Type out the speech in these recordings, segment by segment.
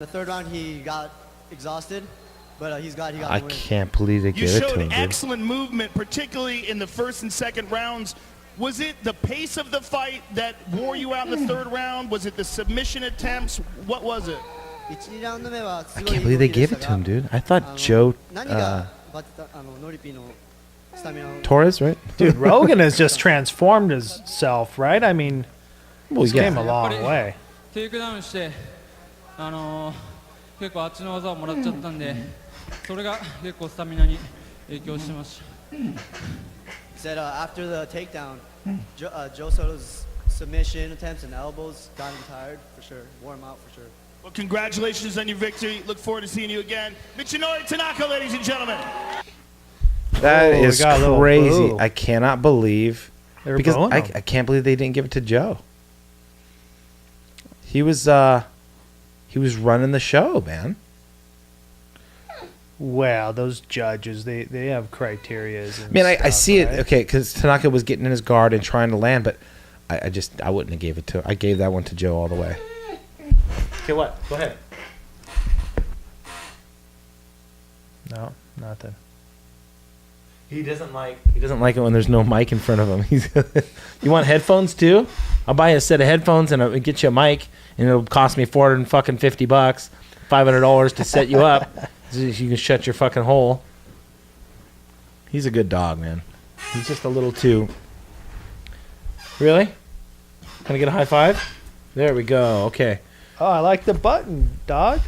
The third round, he got exhausted, but he got I the win. can't believe they gave it to him. You showed excellent movement, particularly in the first and second rounds. Was it the pace of the fight that wore you out in the third round? Was it the submission attempts? What was it? I can't believe they gave it to him, dude. I thought Joe Torres, right? Dude, Rogan has just transformed himself, right? I mean, he's came a long way. テイクダウンして結構あっちの技をもらっちゃったんで、それが結構スタミナに影響してました。Said after the takedown, Joe Soto's submission attempts and elbows got him tired for sure, wore him out for sure. Well, congratulations on your victory. Look forward to seeing you again. Michinori Tanaka, ladies and gentlemen. That is crazy. Boo. I cannot believe because I can't believe they didn't give it to Joe. He was running the show, man. Well, those judges, they have criteria. I mean, I see it, okay, because Tanaka was getting in his guard and trying to land, but I wouldn't have gave it to him. I gave that one to Joe all the way. Okay, what? Go ahead. No, nothing. He doesn't like it when there's no mic in front of him. You want headphones too? I'll buy you a set of headphones and I'll get you a mic, and it'll cost me $450, $500 to set you up. So you can shut your fucking hole. He's a good dog, man. He's just a little too. Really? Can I get a high five? There we go. Okay. Oh, I like the button, dog.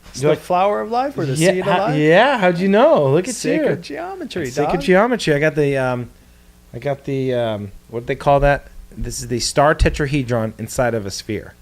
It's the flower of life or the seed of life? Yeah, how'd you know? Look at Sacred geometry, dog. Sacred geometry. I got the what do they call that? This is the star tetrahedron inside of a sphere.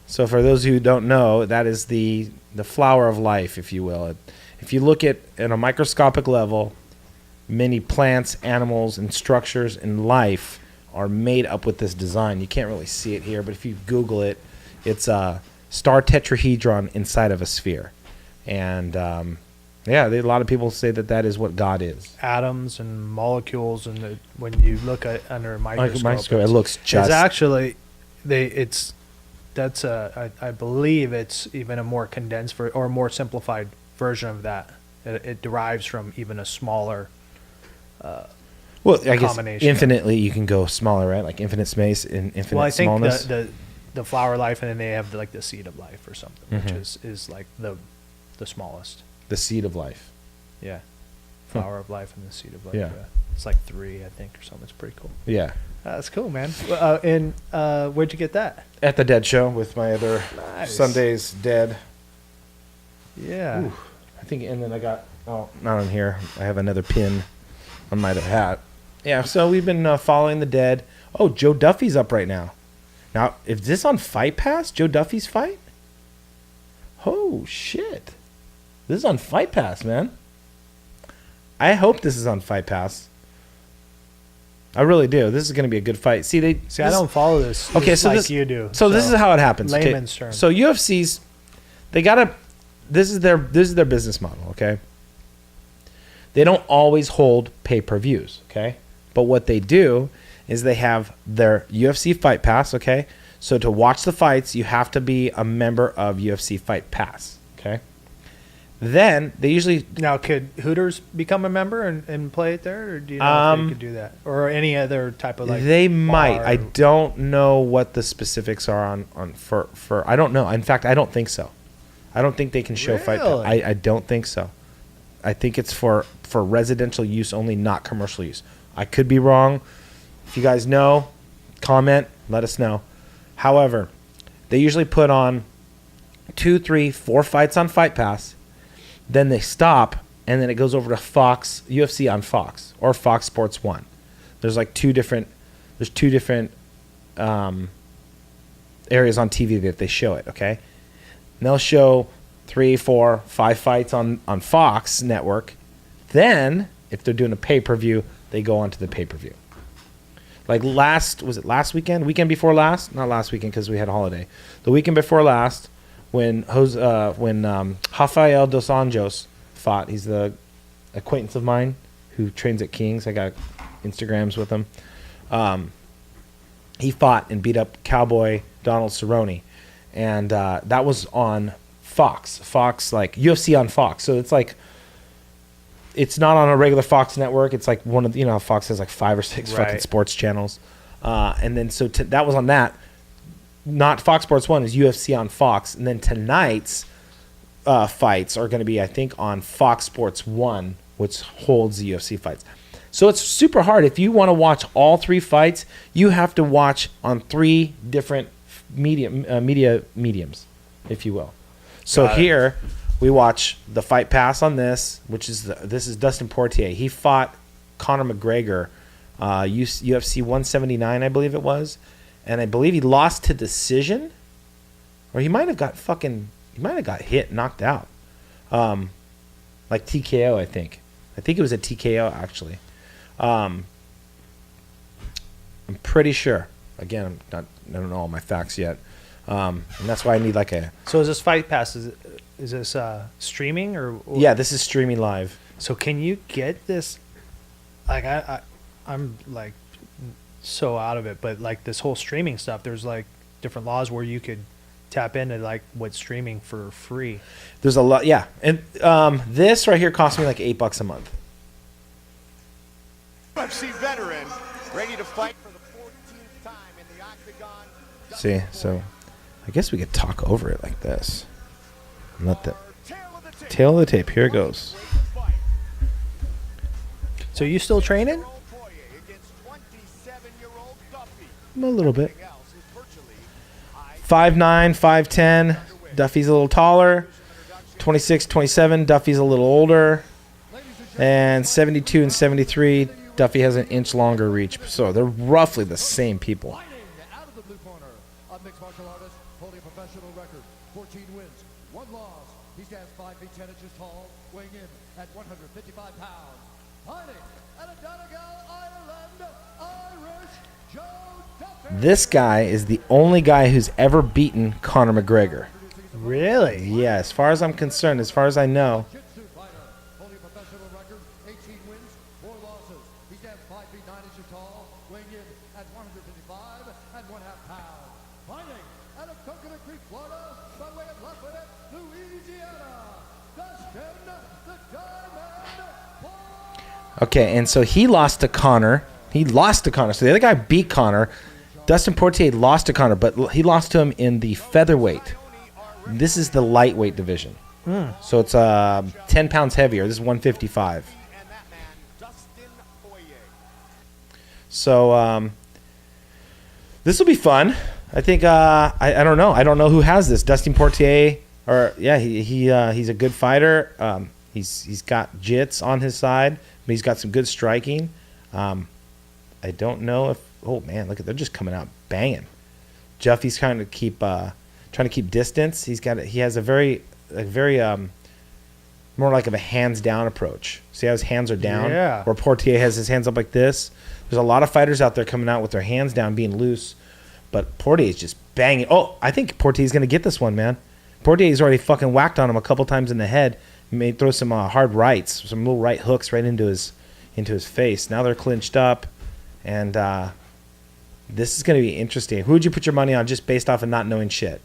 So for those who don't know, that is the flower of life, if you will. If you look at a microscopic level, many plants, animals, and structures in life are made up with this design. You can't really see it here, but if you Google it, it's a star tetrahedron inside of a sphere. And a lot of people say that is what God is. Atoms and molecules, and when you look at under a microscope, it looks just. It's actually, I believe it's even a more condensed or more simplified version of that. It derives from even a smaller. Well, I guess infinitely you can go smaller, right? Like infinite space and infinite smallness. Well, I think the flower life, and then they have like the seed of life or something, which is like the smallest. The seed of life. Yeah. Flower of life and the seed of life. Yeah. It's like 3, I think, or something. It's pretty cool. Yeah. That's cool, man. And where'd you get that? At the Dead Show with my other Sunday's Dead. Yeah. Ooh, I think, and then I got, not on here. I have another pin on my hat. Yeah, so we've been following the Dead. Oh, Joe Duffy's up right now. Now, is this on Fight Pass? Joe Duffy's fight? Oh, shit. This is on Fight Pass, man. I hope this is on Fight Pass. I really do. This is going to be a good fight. I don't follow this. Okay, so like you do. So this is how it happens. Layman's term. So UFC's, they gotta. This is their business model. Okay. They don't always hold pay-per-views. Okay, but what they do is they have their UFC Fight Pass. Okay, so to watch the fights, you have to be a member of UFC Fight Pass. Okay. Then they usually now could Hooters become a member and play it there, or do you know if they could do that, or any other type of like they might. I don't know what the specifics are on for I don't know. In fact, I don't think so. I don't think they can show Fight Pass. I don't think so. I think it's for residential use only, not commercial use. I could be wrong. If you guys know, comment, let us know. However, they usually put on 2, 3, 4 fights on Fight Pass. Then they stop, and then it goes over to Fox, UFC on Fox, or Fox Sports 1. There's like two different areas on TV that they show it, okay? And they'll show 3, 4, 5 fights on Fox network. Then, if they're doing a pay-per-view, they go on to the pay-per-view. Like last weekend? Weekend before last? Not last weekend because we had a holiday. The weekend before last, when Rafael Dos Anjos fought, he's the acquaintance of mine who trains at King's. I got Instagrams with him. He fought and beat up Cowboy Donald Cerrone, and that was on Fox, like UFC on Fox. So it's like, it's not on a regular Fox network. It's like one of the, Fox has like 5 or 6 fucking Right. sports channels. And then so that was on that. Not Fox Sports 1, is UFC on Fox. And then tonight's fights are going to be, I think, on Fox Sports 1, which holds the UFC fights. So it's super hard. If you want to watch all 3 fights, you have to watch on 3 different mediums, if you will. So Got it. here we watch the Fight Pass on this, which is this is Dustin Poirier. He fought Conor McGregor, UFC 179, I believe it was, and I believe he lost to decision, or he might have got hit, knocked out, like TKO. I think it was a TKO actually. I'm pretty sure. Again, I don't know all my facts yet, and that's why I need like a. So is this Fight Pass? Is this streaming or? Yeah, this is streaming live. So can you get this? Like I'm like so out of it, but like this whole streaming stuff, there's like different laws where you could tap into like what's streaming for free. There's a lot, yeah, and this right here cost me like $8 a month. UFC veteran, ready to fight for the 14th time in the octagon. See, so I guess we could talk over it like this. And let the tail of the tape. Here it goes. So you still training? A little bit. 5'9", 5'10". Duffy's a little taller. 26, 27. Duffy's a little older. And 72 and 73. Duffy has an inch longer reach. So they're roughly the same people. Out of the blue corner, a mixed martial artist holding a professional record, 14 wins, 1 loss. He stands 5 feet 10 inches tall, weighing in at 155 pounds. Fighting out of Donegal, Ireland, Irish Joe Duffy. This guy is the only guy who's ever beaten Conor McGregor. Really? Yeah, as far as I'm concerned, as far as I know. Jiu-Jitsu fighter, holding a professional record, 18 wins, 4 losses. He stands 5 feet 9 inches tall, weighing in at 155 and 1/2 pounds. Fighting out of Coconut Creek, Florida, by way of Lafayette, Louisiana, Dustin the Diamond Poirier. Okay, and so he lost to Conor. So the other guy beat Conor. Dustin Poirier lost to Conor, but he lost to him in the featherweight. This is the lightweight division. So it's 10 pounds heavier. This is 155. And that man, Dustin Poirier. So this will be fun. I think I don't know. I don't know who has this. Dustin Poirier, or yeah, he's a good fighter. He's got jits on his side, but he's got some good striking. I don't know if. Oh man, look at, they're just coming out banging. Duffy's trying to keep distance. He has a very more like of a hands down approach. See how his hands are down? Yeah. Where Poirier has his hands up like this. There's a lot of fighters out there coming out with their hands down, being loose, but Poirier's just banging. Oh, I think Poirier's gonna get this one, man. Poirier's already fucking whacked on him a couple times in the head. He may throw some hard rights, some little right hooks right into his face. Now they're clinched up, and this is going to be interesting. Who would you put your money on just based off of not knowing shit?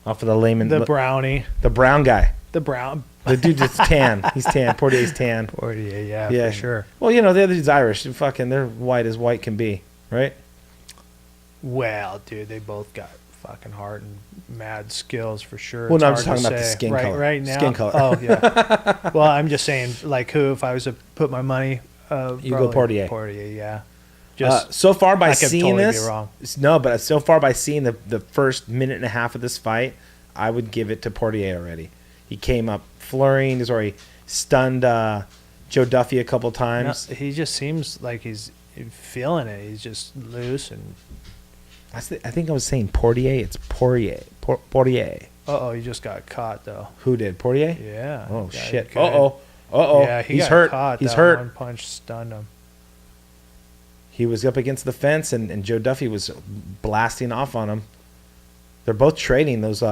Off of the layman. The brownie. The brown guy. The brown. The dude that's tan. He's tan. Poirier's tan. Poirier, yeah, for sure. Well, the other dude's Irish. They're white as white can be, right? Well, dude, they both got fucking heart and mad skills for sure. Well, It's no, I'm hard just talking to about the say. skin right, color. Right now. Skin color. Oh, yeah. Well, I'm just saying, like, who, if I was to put my money, You go Poirier. Poirier, yeah. Just So far by I could seeing totally be this, wrong. no, but so far by seeing the first minute and a half of this fight, I would give it to Poirier already. He came up flurrying. He's already stunned Joe Duffy a couple no, times. he just seems like he's feeling it. He's just loose and. I think I was saying Poirier. It's Poirier. Poirier. He just got caught though. Who did? Poirier? Yeah. Oh yeah, shit. good. Yeah, he He's got hurt. Caught. He's That hurt. One punch stunned him. He was up against the fence, and Joe Duffy was blasting off on him. They're both trading those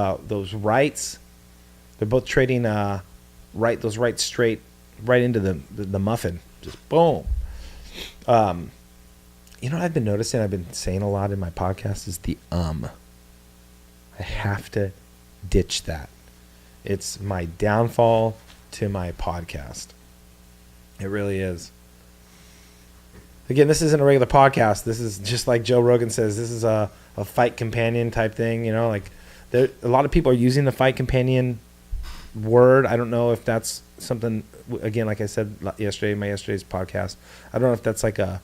rights. They're both trading those rights straight right into the muffin. Just boom. What I've been noticing, I've been saying a lot in my podcast is the I have to ditch that. It's my downfall to my podcast. It really is. Again, this isn't a regular podcast. This is just like Joe Rogan says. This is a fight companion type thing. You know, like a lot of people are using the fight companion word. I don't know if that's something. Again, like I said yesterday, yesterday's podcast. I don't know if that's like a.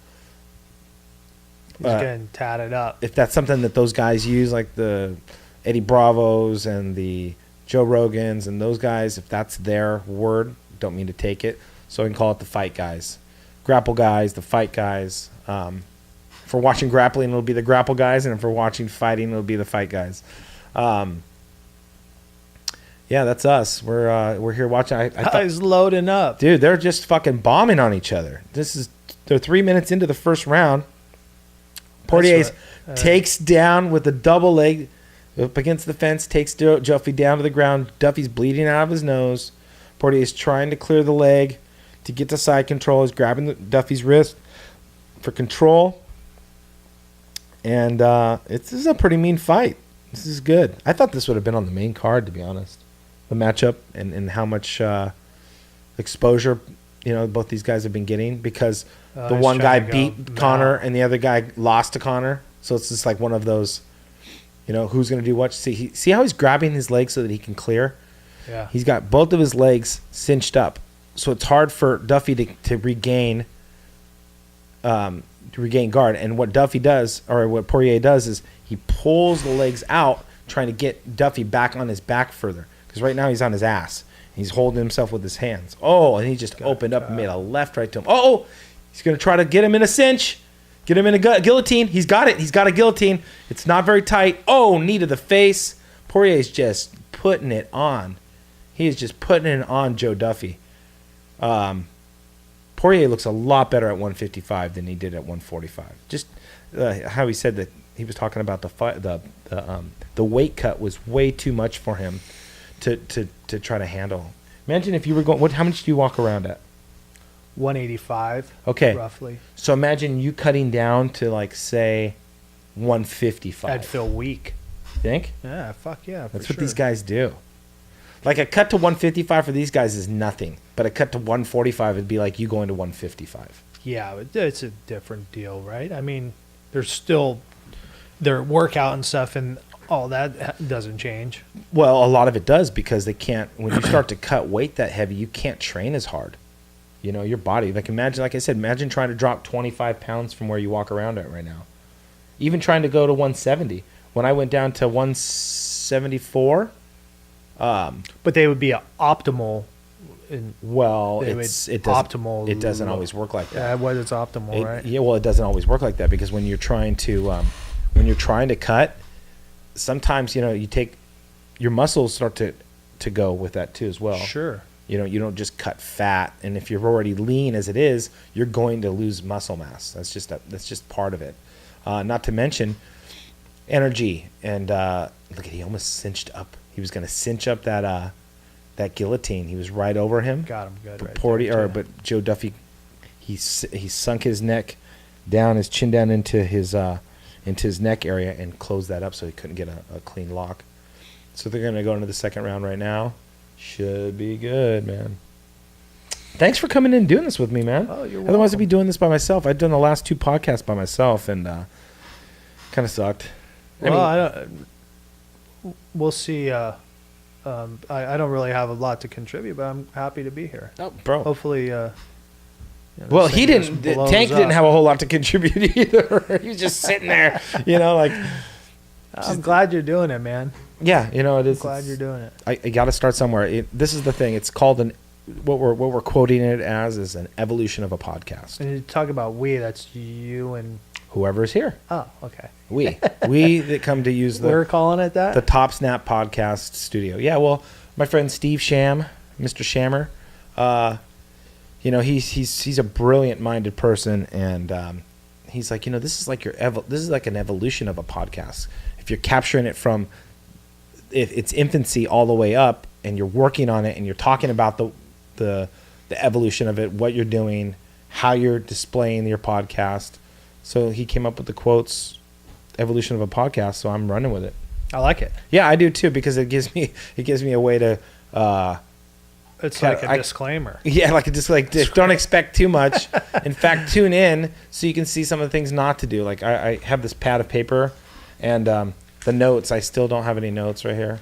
He's getting tatted up. If that's something that those guys use, like the Eddie Bravos and the Joe Rogans and those guys, if that's their word, don't mean to take it. So I can call it the fight guys. Grapple guys, the fight guys. For watching grappling, it'll be the grapple guys, and for watching fighting, it'll be the fight guys. Yeah, that's us. We're here watching. I Guys loading up. dude, they're just fucking bombing on each other. They're 3 minutes into the first round. Portier's takes down with a double leg up against the fence, takes Duffy down to the ground. Duffy's bleeding out of his nose. Portier's trying to clear the leg to get to side control. He's grabbing Duffy's wrist for control. And this is a pretty mean fight. This is good. I thought this would have been on the main card, to be honest. The matchup and how much exposure, both these guys have been getting, because the one guy beat Connor and the other guy lost to Connor. So it's just like one of those, who's going to do what. See how he's grabbing his leg so that he can clear? Yeah. He's got both of his legs cinched up. So it's hard for Duffy to regain guard. And what Duffy does, or what Poirier does, is he pulls the legs out, trying to get Duffy back on his back further. Because right now he's on his ass. He's holding himself with his hands. Oh, and he just opened up and made a left right to him. Oh, he's going to try to get him in a cinch. Get him in a guillotine. He's got it. He's got a guillotine. It's not very tight. Oh, knee to the face. Poirier's just putting it on. He is just putting it on Joe Duffy. Poirier looks a lot better at 155 than he did at 145. Just how he said that he was talking about the weight cut was way too much for him to try to handle. Imagine if you were going. How much do you walk around at? 185. Okay, roughly. So imagine you cutting down to say 155. I'd feel weak. Think? Yeah, fuck yeah. That's what these guys do. Like a cut to 155 for these guys is nothing, but a cut to 145 would be like you going to 155. Yeah, it's a different deal, right? I mean, there's still their workout and stuff, and all that doesn't change. Well, a lot of it does, because they can't. When you start to cut weight that heavy, you can't train as hard. Your body. Like I said, imagine trying to drop 25 pounds from where you walk around at right now. Even trying to go to 170. When I went down to 174. But they would be optimal. It doesn't always work like that. Yeah, what is optimal, right? Yeah, well, it doesn't always work like that, because when you're trying to cut, sometimes you take your muscles start to go with that too as well. Sure. You don't just cut fat, and if you're already lean as it is, you're going to lose muscle mass. That's just part of it. Not to mention energy, and look at, he almost cinched up. He was going to cinch up that guillotine. He was right over him. Got him good. But Joe Duffy, he sunk his neck down, his chin down into his neck area, and closed that up so he couldn't get a clean lock. So they're going to go into the second round right now. Should be good, man. Thanks for coming in and doing this with me, man. Oh, you're welcome. Otherwise, I'd be doing this by myself. I'd done the last 2 podcasts by myself, and kind of sucked. We'll see. I don't really have a lot to contribute, but I'm happy to be here. Oh, bro. Hopefully. Well, he didn't. Tank didn't have a whole lot to contribute either. He was just sitting there, I'm glad you're doing it, man. Yeah, it is. I'm glad you're doing it. I got to start somewhere. This is the thing. It's called what we're quoting it as is an evolution of a podcast. And you talk about that's you and whoever is here. Oh, okay. We that come to use we're calling it that, the Topsnap podcast studio. Yeah, well, my friend Steve Sham, Mr. Shammer, he's a brilliant minded person, and he's like, this is like this is like an evolution of a podcast. If you're capturing it from its infancy all the way up, and you're working on it, and you're talking about the evolution of it, what you're doing, how you're displaying your podcast. So he came up with the quotes, evolution of a podcast. So I'm running with it. I like it. Yeah, I do too, because it gives me a way to It's Yeah, like a I- disclaimer. yeah, like just like don't expect too much. In fact, tune in so you can see some of the things not to do. Like I have this pad of paper, and the notes. I still don't have any notes right here.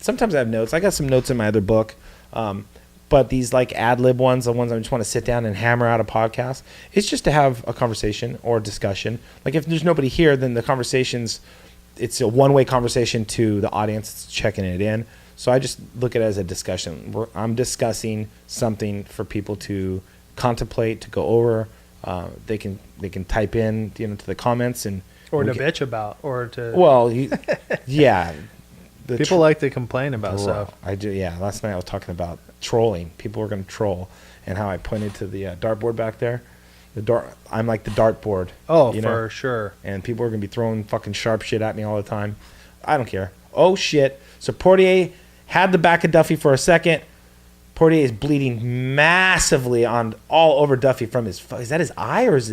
Sometimes I have notes. I got some notes in my other book, but these like ad lib ones, the ones I just want to sit down and hammer out a podcast. It's just to have a conversation or a discussion. Like if there's nobody here, then the conversation's it's a one-way conversation to the audience. It's checking it in. So I just look at it as a discussion. I'm discussing something for people to contemplate, to go over. They can type in, to the comments and Or we to can- bitch about, or to Well, yeah. The people like to complain about Bro, stuff. I do. Yeah, last night I was talking about trolling. People were going to troll, and how I pointed to the dartboard back there. I'm like the dartboard. Oh, you know? for sure. And people are going to be throwing fucking sharp shit at me all the time. I don't care. Oh shit! So Portier had the back of Duffy for a second. Portier is bleeding massively on all over Duffy from his. Is that his eye or is it